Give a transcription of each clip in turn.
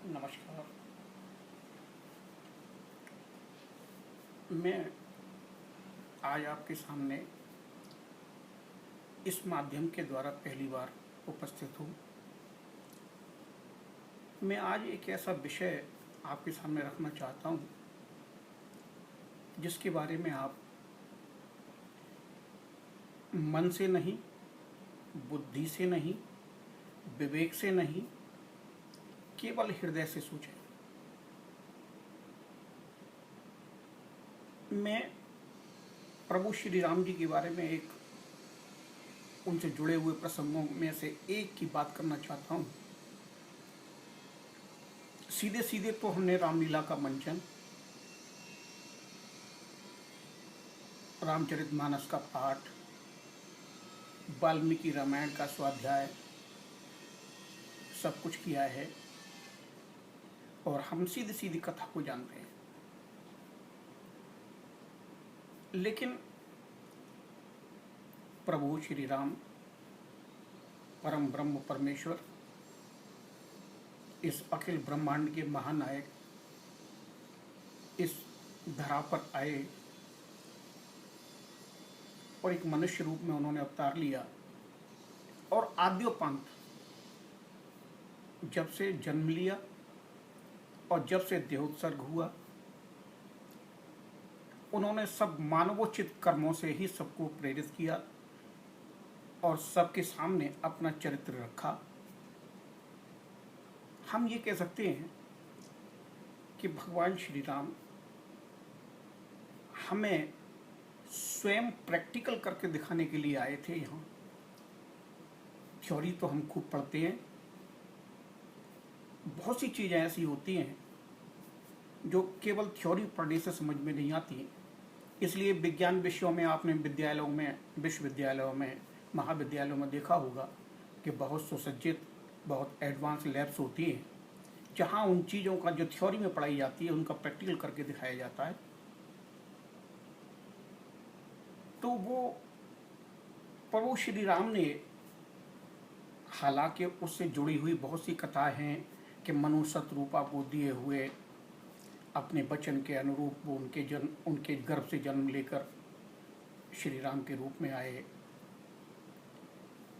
नमस्कार। मैं आज आपके सामने इस माध्यम के द्वारा पहली बार उपस्थित हूँ। मैं आज एक ऐसा विषय आपके सामने रखना चाहता हूँ जिसके बारे में आप मन से नहीं, बुद्धि से नहीं, विवेक से नहीं, केवल हृदय से सोचें। मैं प्रभु श्री राम जी के बारे में उनसे जुड़े हुए प्रसंगों में से एक की बात करना चाहता हूँ। सीधे सीधे तो हमने रामलीला का मंचन, रामचरितमानस का पाठ, वाल्मीकि रामायण का स्वाध्याय सब कुछ किया है और हम सीधी सीधी कथा को जानते हैं। लेकिन प्रभु श्री राम परम ब्रह्म परमेश्वर इस अखिल ब्रह्मांड के महानायक इस धरा पर आए और एक मनुष्य रूप में उन्होंने अवतार लिया और आद्योपांत जब से जन्म लिया और जब से देहोत्सर्ग हुआ, उन्होंने सब मानवोचित कर्मों से ही सबको प्रेरित किया और सबके सामने अपना चरित्र रखा। हम ये कह सकते हैं कि भगवान श्री राम हमें स्वयं प्रैक्टिकल करके दिखाने के लिए आए थे। यहाँ थ्योरी तो हम खूब पढ़ते हैं, बहुत सी चीज़ें ऐसी होती हैं जो केवल थ्योरी पढ़ने से समझ में नहीं आती। इसलिए विज्ञान विषयों में आपने विद्यालयों में, विश्वविद्यालयों में, महाविद्यालयों में देखा होगा कि बहुत सुसज्जित, बहुत एडवांस लैब्स होती हैं जहाँ उन चीज़ों का जो थ्योरी में पढ़ाई जाती है उनका प्रैक्टिकल करके दिखाया जाता है। तो वो प्रभु श्री राम ने, हालांकि उससे जुड़ी हुई बहुत सी कथाएं हैं कि मनु शतरूपा को दिए हुए अपने वचन के अनुरूप वो उनके गर्भ से जन्म लेकर श्री राम के रूप में आए,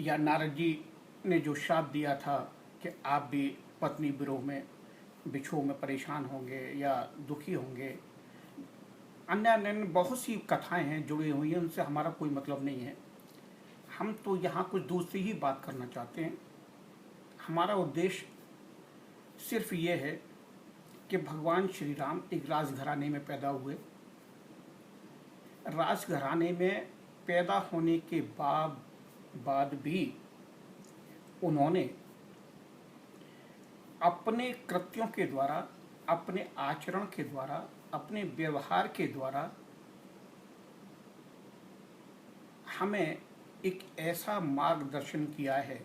या नारद जी ने जो शाप दिया था कि आप भी पत्नी विरोह में, बिछोह में परेशान होंगे या दुखी होंगे। अन्य अन्य बहुत सी कथाएं हैं जुड़ी हुई हैं, उनसे हमारा कोई मतलब नहीं है। हम तो यहाँ कुछ दूसरी ही बात करना चाहते हैं। हमारा उद्देश्य सिर्फ ये है कि भगवान श्री राम एक राजघराने में पैदा हुए। राजघराने में पैदा होने के बाद भी उन्होंने अपने कृत्यों के द्वारा, अपने आचरण के द्वारा, अपने व्यवहार के द्वारा हमें एक ऐसा मार्गदर्शन किया है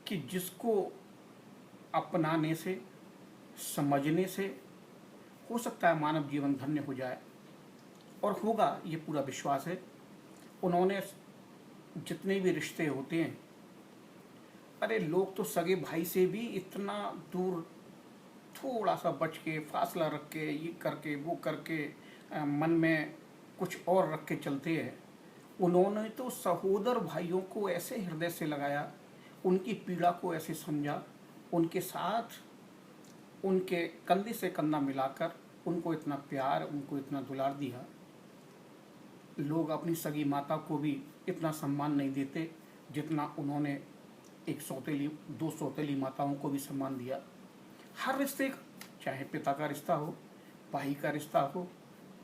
कि जिसको अपनाने से, समझने से हो सकता है मानव जीवन धन्य हो जाए, और होगा, ये पूरा विश्वास है। उन्होंने जितने भी रिश्ते होते हैं, अरे लोग तो सगे भाई से भी इतना दूर थोड़ा सा बच के, फासला रख के, ये करके वो करके, मन में कुछ और रख के चलते हैं। उन्होंने तो सहोदर भाइयों को ऐसे हृदय से लगाया, उनकी पीड़ा को ऐसे समझा, उनके साथ उनके कंधे से कंधा मिलाकर उनको इतना प्यार, उनको इतना दुलार दिया। लोग अपनी सगी माता को भी इतना सम्मान नहीं देते जितना उन्होंने एक सौतेली, दो सौतेली माताओं को भी सम्मान दिया। हर रिश्ते, चाहे पिता का रिश्ता हो, भाई का रिश्ता हो,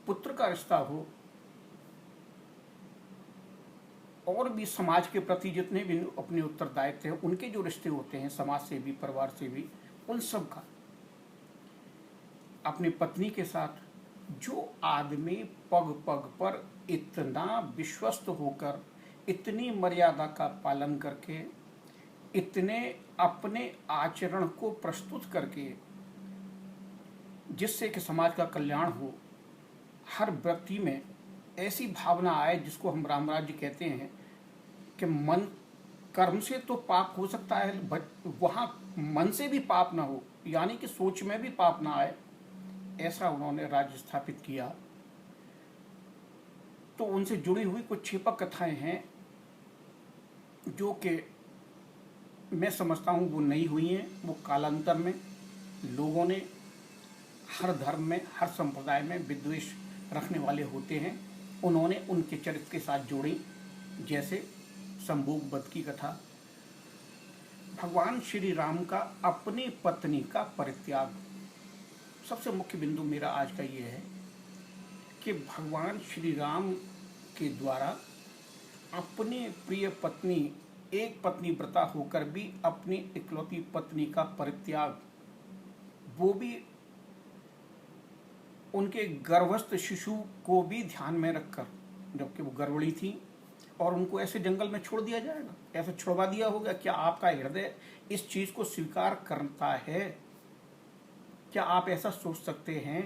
पुत्र का रिश्ता हो, और भी समाज के प्रति जितने भी अपने उत्तरदायित्व हैं, उनके जो रिश्ते होते हैं समाज से भी, परिवार से भी, उन सब का अपनी पत्नी के साथ जो आदमी पग पग पर इतना विश्वस्त होकर, इतनी मर्यादा का पालन करके, इतने अपने आचरण को प्रस्तुत करके जिससे कि समाज का कल्याण हो, हर व्यक्ति में ऐसी भावना आए जिसको हम रामराज्य कहते हैं कि मन कर्म से तो पाप हो सकता है, बट वहाँ मन से भी पाप ना हो, यानी कि सोच में भी पाप ना आए, ऐसा उन्होंने राज्य स्थापित किया। तो उनसे जुड़ी हुई कुछ छिपक कथाएं हैं जो कि मैं समझता हूँ वो नहीं हुई हैं। वो कालांतर में लोगों ने, हर धर्म में, हर संप्रदाय में विद्वेष रखने वाले होते हैं, उन्होंने उनके चरित्र के साथ जोड़ी। जैसे संभोग वध की कथा, भगवान श्री राम का अपनी पत्नी का परित्याग। सबसे मुख्य बिंदु मेरा आज का ये है कि भगवान श्री राम के द्वारा अपनी प्रिय पत्नी, एक पत्नी व्रता होकर भी अपनी इकलौती पत्नी का परित्याग, वो भी उनके गर्भस्थ शिशु को भी ध्यान में रखकर, जबकि वो गर्भवती थी, और उनको ऐसे जंगल में छोड़ दिया जाएगा, ऐसे छुड़वा दिया होगा? क्या आपका हृदय इस चीज को स्वीकार करता है? क्या आप ऐसा सोच सकते हैं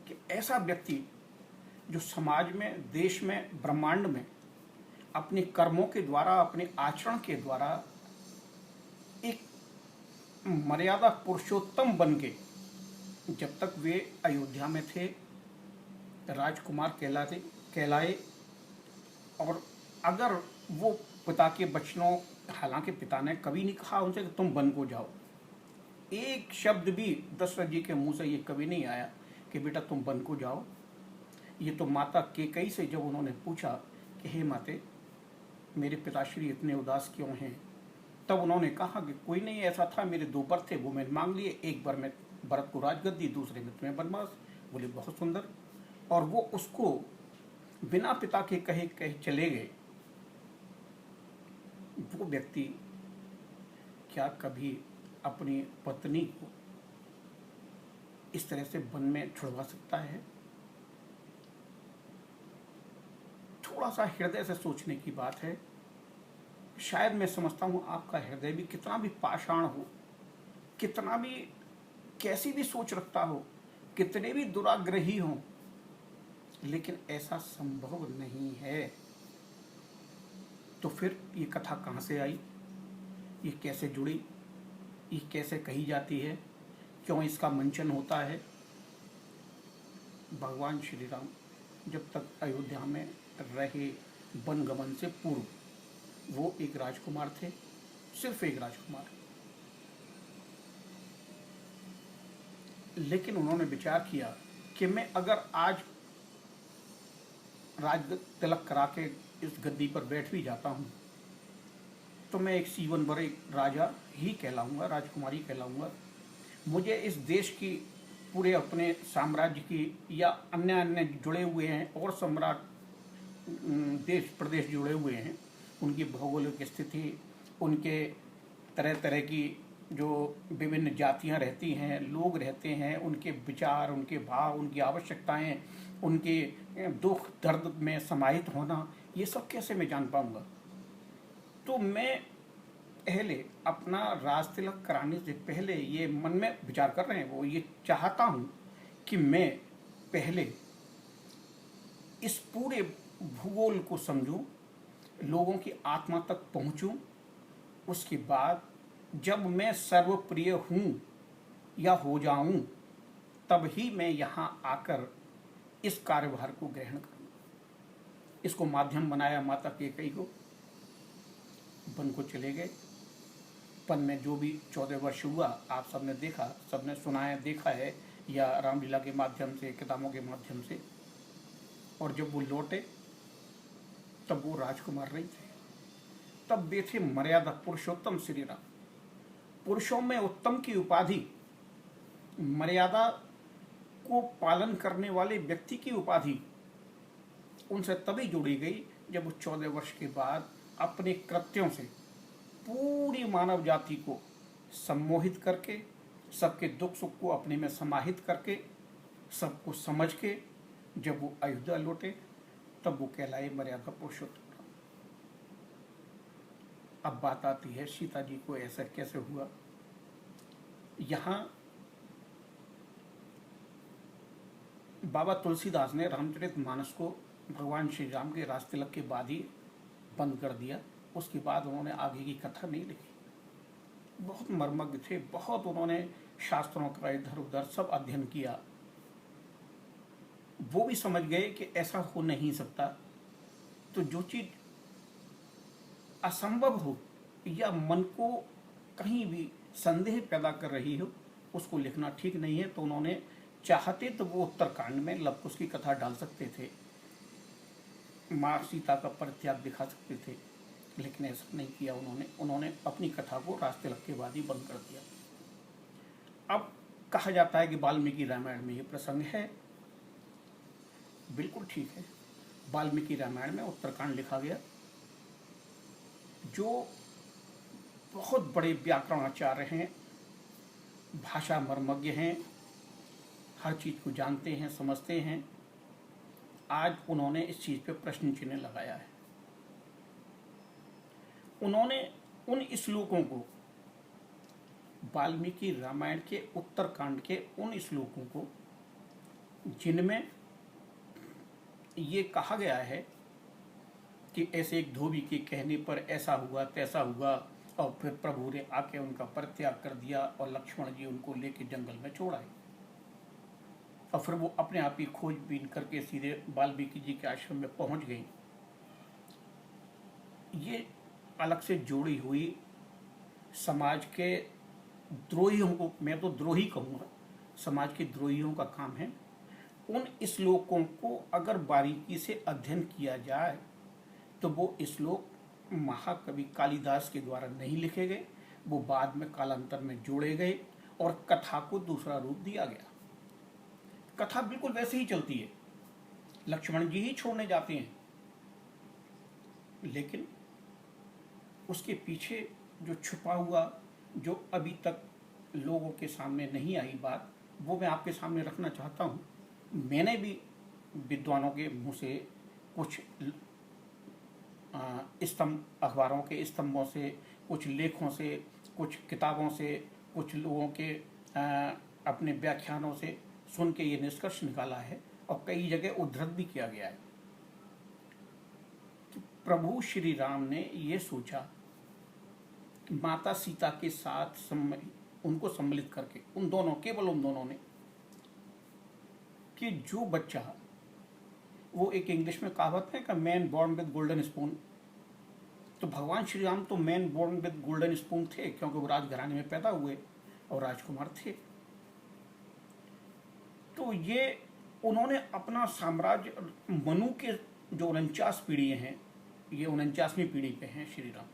कि ऐसा व्यक्ति जो समाज में, देश में, ब्रह्मांड में अपने कर्मों के द्वारा, अपने आचरण के द्वारा एक मर्यादा पुरुषोत्तम बन के, जब तक वे अयोध्या में थे राजकुमार कहलाए, और अगर वो पिता के वचनों, हालांकि पिता ने कभी नहीं कहा उनसे कि तुम वन को जाओ, एक शब्द भी दशरथ जी के मुंह से ये कभी नहीं आया कि बेटा तुम वन को जाओ। ये तो माता कैकेयी से जब उन्होंने पूछा कि हे माते, मेरे पिताश्री इतने उदास क्यों हैं, तब उन्होंने कहा कि कोई नहीं, ऐसा था, मेरे दो वर थे, वो मैंने मांग लिए, एक बार में भरत को राजगद्दी, दूसरे में तुम्हें वनवास। बोले बहुत सुंदर। और वो उसको बिना पिता के कहे कहे चले गए। वो व्यक्ति क्या कभी अपनी पत्नी को इस तरह से वन में छुड़वा सकता है? थोड़ा सा हृदय से सोचने की बात है। शायद मैं समझता हूँ आपका हृदय भी कितना भी पाषाण हो, कितना भी, कैसी भी सोच रखता हो, कितने भी दुराग्रही हों, लेकिन ऐसा संभव नहीं है। तो फिर ये कथा कहाँ से आई, ये कैसे जुड़ी, ये कैसे कही जाती है, क्यों इसका मंचन होता है? भगवान श्री राम जब तक अयोध्या में रहे, वनगमन से पूर्व, वो एक राजकुमार थे, सिर्फ एक राजकुमार। लेकिन उन्होंने विचार किया कि मैं अगर आज राज तिलक करा के इस गद्दी पर बैठ भी जाता हूँ तो मैं एक सीवन भर एक राजा ही कहलाऊंगा, राजकुमारी कहलाऊंगा। मुझे इस देश की, पूरे अपने साम्राज्य की, या अन्य अन्य जुड़े हुए हैं और सम्राट देश प्रदेश जुड़े हुए हैं, उनकी भौगोलिक स्थिति, उनके तरह तरह की जो विभिन्न जातियां रहती हैं, लोग रहते हैं, उनके विचार, उनके भाव, उनकी आवश्यकताएं, उनके दुख दर्द में समाहित होना, ये सब कैसे मैं जान पाऊंगा? तो मैं पहले अपना राज तिलक कराने से पहले ये मन में विचार कर रहे हैं, वो ये चाहता हूँ कि मैं पहले इस पूरे भूगोल को समझूं, लोगों की आत्मा तक पहुंचूं, उसके बाद जब मैं सर्वप्रिय हूँ या हो जाऊं, तब ही मैं यहाँ आकर इस कार्यभार को ग्रहण करूँ। इसको माध्यम बनाया माता कैकेयी को, वन को चले गए। वन में जो भी 14 वर्ष हुआ आप सबने देखा, सबने सुना है, देखा है, या रामलीला के माध्यम से, किताबों के माध्यम से। और जब वो लौटे तब वो राजकुमार नहीं थे, तब वे थे मर्यादा पुरुषोत्तम श्री राम। पुरुषों में उत्तम की उपाधि, मर्यादा को पालन करने वाले व्यक्ति की उपाधि उनसे तभी जोड़ी गई जब वो 14 वर्ष के बाद अपने कृत्यों से पूरी मानव जाति को सम्मोहित करके, सबके दुख सुख को अपने में समाहित करके, सबको समझ के जब वो अयोध्या लौटे, तब वो कहलाए मर्यादा पुरुषोत्तम। अब बात आती है सीता जी को ऐसा कैसे हुआ। यहाँ बाबा तुलसीदास ने रामचरितमानस को भगवान श्री राम के राज तिलक के बाद ही बंद कर दिया। उसके बाद उन्होंने आगे की कथा नहीं लिखी। बहुत मर्मज्ञ थे, बहुत उन्होंने शास्त्रों का इधर उधर सब अध्ययन किया। वो भी समझ गए कि ऐसा हो नहीं सकता, तो जो चीज असंभव हो या मन को कहीं भी संदेह पैदा कर रही हो उसको लिखना ठीक नहीं है। तो उन्होंने चाहते तो वो उत्तरकांड में लव कुश की कथा डाल सकते थे, माँ सीता का परित्याग दिखा सकते थे, लेकिन ऐसा नहीं किया उन्होंने अपनी कथा को रास्ते लग के बाद ही बंद कर दिया। अब कहा जाता है कि वाल्मीकि रामायण में ये प्रसंग है, बिल्कुल ठीक है। वाल्मीकि रामायण में उत्तरकांड लिखा गया, जो बहुत बड़े व्याकरणाचार्य हैं, भाषा मर्मज्ञ हैं, हर चीज को जानते हैं, समझते हैं, आज उन्होंने इस चीज पे प्रश्न चिन्ह लगाया है। उन्होंने उन श्लोकों को, वाल्मीकि रामायण के उत्तरकांड के उन श्लोकों को जिनमें ये कहा गया है कि ऐसे एक धोबी के कहने पर ऐसा हुआ तैसा हुआ, और फिर प्रभु ने आके उनका परित्याग कर दिया और लक्ष्मण जी उनको लेके जंगल में छोड़ आए, और फिर वो अपने आप ही खोजबीन करके सीधे वाल्मीकि जी के आश्रम में पहुंच गई। ये अलग से जोड़ी हुई समाज के द्रोहियों को, मैं तो द्रोही कहूँगा, समाज के द्रोहियों का काम है। उन श्लोकों को अगर बारीकी से अध्ययन किया जाए तो वो श्लोक महाकवि कालिदास के द्वारा नहीं लिखे गए, वो बाद में कालांतर में जोड़े गए और कथा को दूसरा रूप दिया गया। कथा बिल्कुल वैसे ही चलती है, लक्ष्मण जी ही छोड़ने जाते हैं, लेकिन उसके पीछे जो छुपा हुआ, जो अभी तक लोगों के सामने नहीं आई बात, वो मैं आपके सामने रखना चाहता हूँ। मैंने भी विद्वानों के मुंह से कुछ स्तंभ, अखबारों के स्तंभों से, कुछ लेखों से, कुछ किताबों से, कुछ लोगों के अपने व्याख्यानों से सुन के ये निष्कर्ष निकाला है, और कई जगह उद्धृत भी किया गया है कि प्रभु श्री राम ने ये सोचा कि माता सीता के साथ उनको सम्मिलित करके, उन दोनों, केवल उन दोनों ने, कि जो बच्चा, वो एक इंग्लिश में कहावत है कि man born with golden spoon, तो भगवान श्री राम तो man born with golden spoon थे, क्योंकि वो राजघराने में पैदा हुए और राजकुमार थे। तो ये उन्होंने अपना साम्राज्य, मनु के जो 49 पीढ़ी हैं, ये 49वीं पीढ़ी पे हैं श्री राम,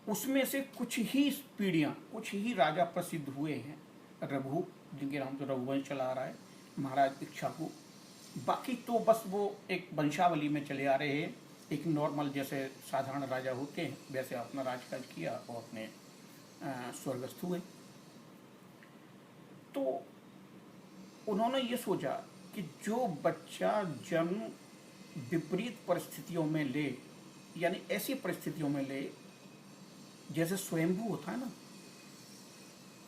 उसमें से कुछ ही पीढ़ियां, कुछ ही राजा प्रसिद्ध हुए हैं। रघु, जिनके नाम तो रघुवंश चला रहा है, महाराज इक्ष्वाकु, बाकी तो बस वो एक वंशावली में चले आ रहे हैं। एक नॉर्मल जैसे साधारण राजा होते हैं वैसे अपना राजकाज किया और अपने स्वर्गस्थ हुए। तो उन्होंने ये सोचा कि जो बच्चा जन्म विपरीत परिस्थितियों में ले, यानी ऐसी परिस्थितियों में ले जैसे स्वयंभू होता है ना,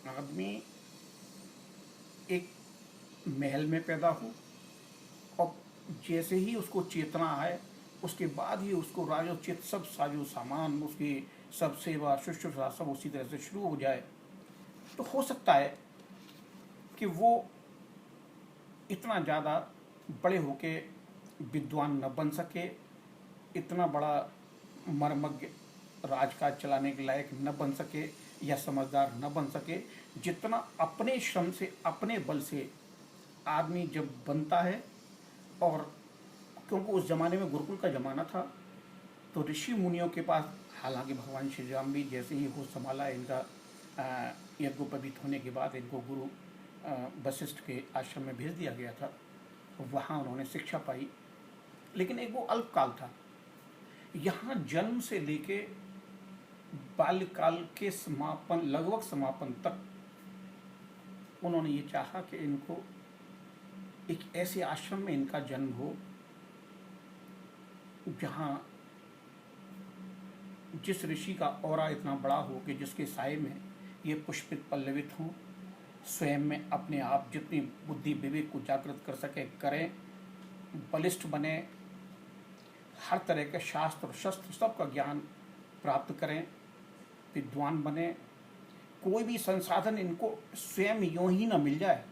आदमी एक महल में पैदा हो और जैसे ही उसको चेतना आए उसके बाद ही उसको राजोचित सब साजो सामान, उसकी सब सेवा शुश्रूषा सब उसी तरह से शुरू हो जाए, तो हो सकता है कि वो इतना ज़्यादा बड़े होके विद्वान न बन सके, इतना बड़ा मर्मज्ञ राजकाज चलाने के लायक न बन सके या समझदार न बन सके, जितना अपने श्रम से, अपने बल से आदमी जब बनता है। और क्योंकि उस जमाने में गुरुकुल का जमाना था, तो ऋषि मुनियों के पास, हालांकि भगवान श्री राम भी जैसे ही होश संभाला, इनका यज्ञोपवीत होने के बाद इनको गुरु वशिष्ठ के आश्रम में भेज दिया गया था, वहाँ उन्होंने शिक्षा पाई, लेकिन एक वो अल्पकाल था। यहाँ जन्म से लेके बाल्यकाल के समापन, लगभग समापन तक उन्होंने ये चाहा कि इनको एक ऐसे आश्रम में इनका जन्म हो जहाँ जिस ऋषि का ऑरा इतना बड़ा हो कि जिसके साये में ये पुष्पित पल्लवित हों, स्वयं में अपने आप जितनी बुद्धि विवेक को जागृत कर सके करें, बलिष्ठ बने, हर तरह के शास्त्र और शस्त्र सबका ज्ञान प्राप्त करें, विद्वान बने। कोई भी संसाधन इनको स्वयं यूं ही ना मिल जाए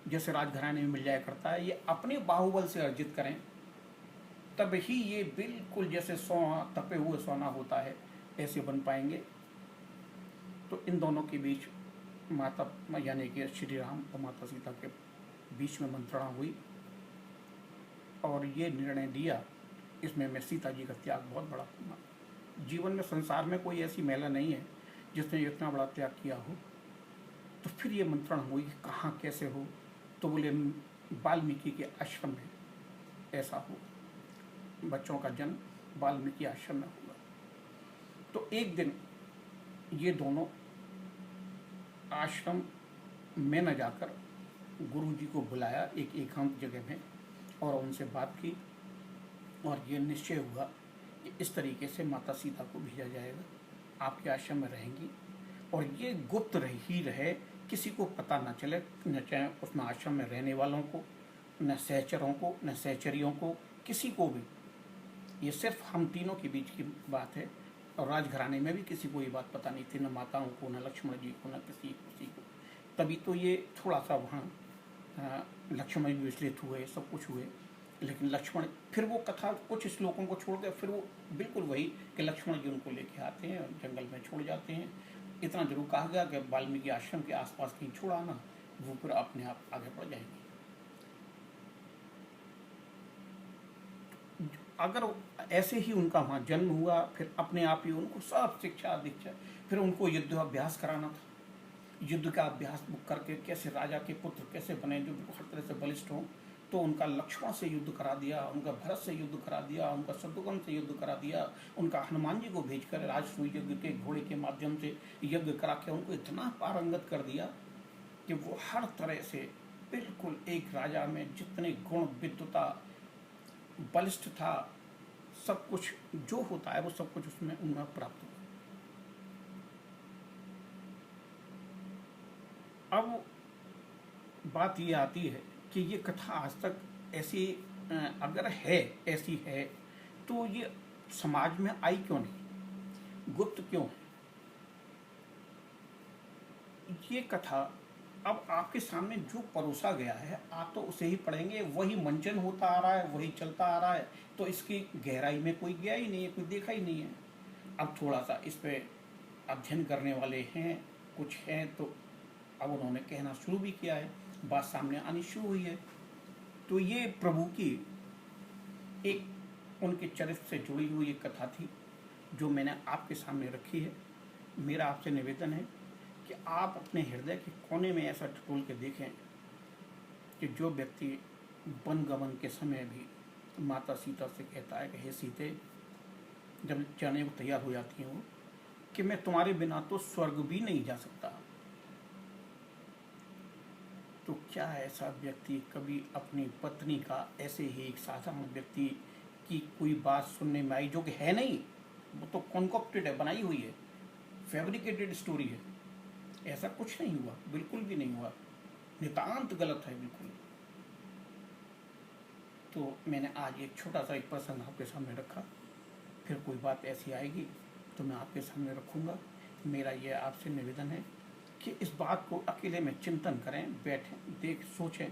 जैसे राजघराने में मिल जाया करता है, ये अपने बाहुबल से अर्जित करें, तब ही ये बिल्कुल जैसे सोना तपे हुए सोना होता है ऐसे बन पाएंगे। तो इन दोनों के बीच माता यानी कि श्री राम और माता सीता के बीच में मंत्रणा हुई और ये निर्णय दिया। इसमें मैं सीता जी का त्याग बहुत बड़ा, जीवन में संसार में कोई ऐसी महिला नहीं है जिसने इतना बड़ा त्याग किया हो। तो फिर ये मंत्रणा हुई कि कहाँ कैसे हो, तो बोले वाल्मीकि के आश्रम में ऐसा हो, बच्चों का जन्म वाल्मीकि आश्रम में होगा। तो एक दिन ये दोनों आश्रम में न जाकर गुरु जी को बुलाया एक एकांत जगह में और उनसे बात की और ये निश्चय हुआ कि इस तरीके से माता सीता को भेजा जाएगा, आपके आश्रम में रहेंगी और ये गुप्त ही रहे, किसी को पता न चले, न चाहे उसमें आश्रम में रहने वालों को, न सहचरों को, न सहचरियों को, किसी को भी। ये सिर्फ हम तीनों के बीच की बात है और राजघराने में भी किसी को ये बात पता नहीं थी, न माताओं को, न लक्ष्मण जी को, न किसी को। तभी तो ये थोड़ा सा वहाँ लक्ष्मण जी विचलित हुए, सब कुछ हुए, लेकिन लक्ष्मण फिर वो कथा कुछ श्लोकों को छोड़ कर फिर वो बिल्कुल वही कि लक्ष्मण जी उनको लेके आते हैं और जंगल में छोड़ जाते हैं। इतना जरूर कहा गया कि वाल्मीकि आश्रम के आसपास कहीं छोड़ा ना, वो फिर अपने आप आगे बढ़ जाएंगे। अगर ऐसे ही उनका वहाँ जन्म हुआ, फिर अपने आप ही उनको सब शिक्षा दीक्षा, फिर उनको युद्धाभ्यास कराना था। युद्ध का अभ्यास करके कैसे राजा के पुत्र कैसे बने जो हर तरह से बलिष्ठ हों, तो उनका लक्ष्मण से युद्ध करा दिया, उनका भरत से युद्ध करा दिया, उनका शत्रुघ्न से युद्ध करा दिया, उनका हनुमान जी को भेजकर राजसूय यज्ञ के घोड़े के माध्यम से यज्ञ करा के उनको इतना पारंगत कर दिया कि वो हर तरह से बिल्कुल एक राजा में जितने गुण विद्वता बलिष्ठ था, सब कुछ जो होता है वो सब कुछ उसमें उनमें प्राप्त हुआ। अब बात ये आती है कि ये कथा आज तक ऐसी अगर है, ऐसी है, तो ये समाज में आई क्यों नहीं, गुप्त क्यों है? ये कथा अब आपके सामने जो परोसा गया है, आप तो उसे ही पढ़ेंगे, वही मंचन होता आ रहा है, वही चलता आ रहा है, तो इसकी गहराई में कोई गया ही नहीं है, कोई देखा ही नहीं है। अब थोड़ा सा इस पे अध्ययन करने वाले हैं, कुछ हैं, तो अब उन्होंने कहना शुरू भी किया है, बात सामने आनी शुरू हुई है। तो ये प्रभु की एक उनके चरित्र से जुड़ी हुई एक कथा थी जो मैंने आपके सामने रखी है। मेरा आपसे निवेदन है कि आप अपने हृदय के कोने में ऐसा टटोल के देखें कि जो व्यक्ति वन गमन के समय भी माता सीता से कहता है कि हे सीते, जब जाने को तैयार हो जाती हैं वो, कि मैं तुम्हारे बिना तो स्वर्ग भी नहीं जा सकता, तो क्या ऐसा व्यक्ति कभी अपनी पत्नी का, ऐसे ही एक साधारण व्यक्ति की कोई बात सुनने में आई जो कि है नहीं, वो तो कॉन्कॉक्टेड है, बनाई हुई है, फैब्रिकेटेड स्टोरी है, ऐसा कुछ नहीं हुआ, बिल्कुल भी नहीं हुआ, नितांत गलत है बिल्कुल। तो मैंने आज एक छोटा सा एक प्रसंग आपके सामने रखा, फिर कोई बात ऐसी आएगी तो मैं आपके सामने रखूँगा। मेरा ये आपसे निवेदन है कि इस बात को अकेले में चिंतन करें, बैठें, देख सोचें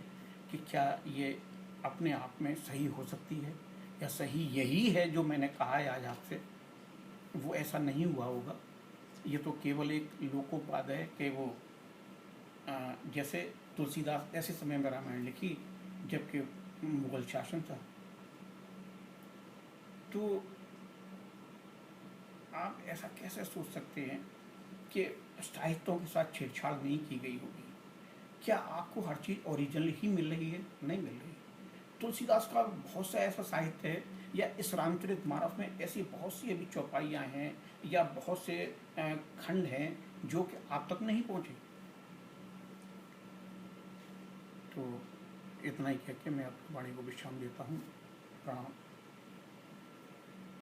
कि क्या ये अपने आप में सही हो सकती है या सही यही है जो मैंने कहा है आज आपसे, वो ऐसा नहीं हुआ होगा। ये तो केवल एक लोकोपाद है कि वो जैसे तुलसीदास ऐसे समय में रामायण लिखी जबकि मुगल शासन था, तो आप ऐसा कैसे सोच सकते हैं कि साहित्यों के साथ छेड़छाड़ नहीं की गई होगी? क्या आपको हर चीज़ ओरिजिनल ही मिल रही है? नहीं मिल रही। तुलसीदास का बहुत सा ऐसा साहित्य है, या इस रामचरितमानस में ऐसी बहुत सी अभी चौपाइयाँ हैं या बहुत से खंड हैं जो कि आप तक नहीं पहुँचे। तो इतना ही कह के मैं अपनी वाणी को विश्राम देता हूँ। प्रणाम।